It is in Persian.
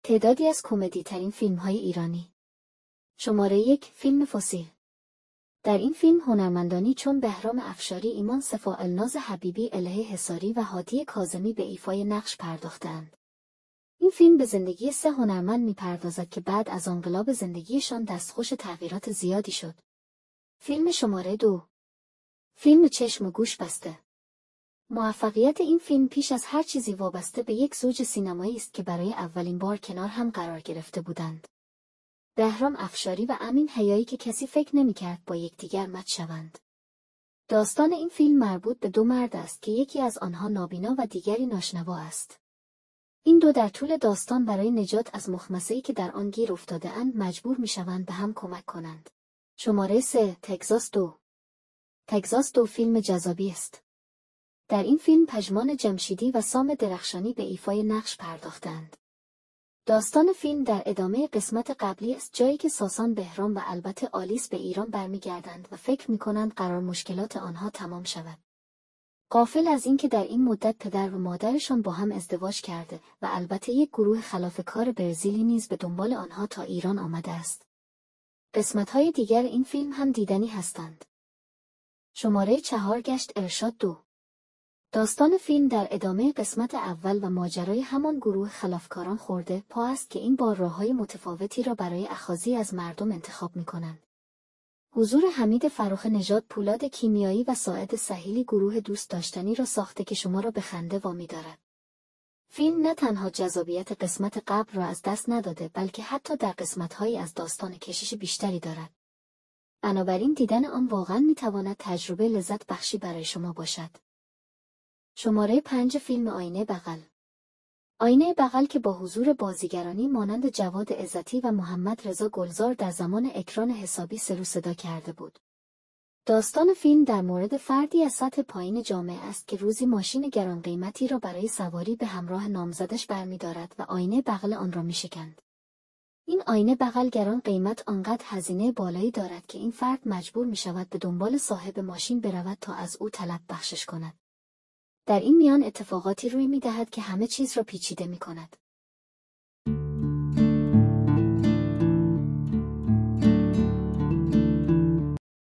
تعدادی از کمدی ترین فیلم های ایرانی. شماره 1 فیلم فسیل. در این فیلم هنرمندانی چون بهرام افشاری، ایمان صفا، الناز حبیبی، الهه حصاری و هادی کاظمی به ایفای نقش پرداختند. این فیلم به زندگی 3 هنرمند می‌پردازد که بعد از انقلاب زندگیشان دستخوش تغییرات زیادی شد. فیلم شماره 2. فیلم چشم و گوش بسته. موفقیت این فیلم پیش از هر چیزی وابسته به یک زوج سینمایی است که برای اولین بار کنار هم قرار گرفته بودند. بهرام افشاری و امین حیایی که کسی فکر نمی‌کرد با یکدیگر مچ شوند. داستان این فیلم مربوط به 2 مرد است که یکی از آنها نابینا و دیگری ناشنوا است. این دو در طول داستان برای نجات از مخمصه‌ای که در آن گیر افتاده‌اند مجبور می‌شوند به هم کمک کنند. شماره 3 تگزاس 2. تگزاس 2 فیلم جذابی است. در این فیلم پژمان جمشیدی و سام درخشانی به ایفای نقش پرداختند. داستان فیلم در ادامه قسمت قبلی است، جایی که ساسان، بهرام و البته آلیس به ایران برمیگردند و فکر می‌کنند قرار مشکلات آنها تمام شود. غافل از اینکه در این مدت پدر و مادرشان با هم ازدواج کرده و البته یک گروه خلافکار برزیلی نیز به دنبال آنها تا ایران آمده است. قسمت‌های دیگر این فیلم هم دیدنی هستند. شماره 4 گشت ارشاد 2. داستان فیلم در ادامه قسمت اول و ماجرای همان گروه خلافکاران خورده پا است که این بار راه‌های متفاوتی را برای اخاذی از مردم انتخاب می‌کنند. حضور حمید فروخ نژاد، پولاد کیمیایی و ساعد سهیلی گروه دوست داشتنی را ساخته که شما را به خنده وامی دارد. فیلم نه تنها جذابیت قسمت قبل را از دست نداده، بلکه حتی در قسمت‌هایی از داستان کشش بیشتری دارد. بنابراین دیدن آن واقعاً می‌تواند تجربه لذت بخشی برای شما باشد. شماره 5 فیلم آینه بغل. آینه بغل که با حضور بازیگرانی مانند جواد عزتی و محمد رضا گلزار در زمان اکران حسابی سر و صدا کرده بود. داستان فیلم در مورد فردی از سطح پایین جامعه است که روزی ماشین گران قیمتی را برای سواری به همراه نامزدش برمی‌دارد و آینه بغل آن را می‌شکند. این آینه بغل گران قیمت آنقدر هزینه بالایی دارد که این فرد مجبور می‌شود به دنبال صاحب ماشین برود تا از او طلب بخشش کند. در این میان اتفاقاتی روی می‌دهد که همه چیز را پیچیده می‌کند.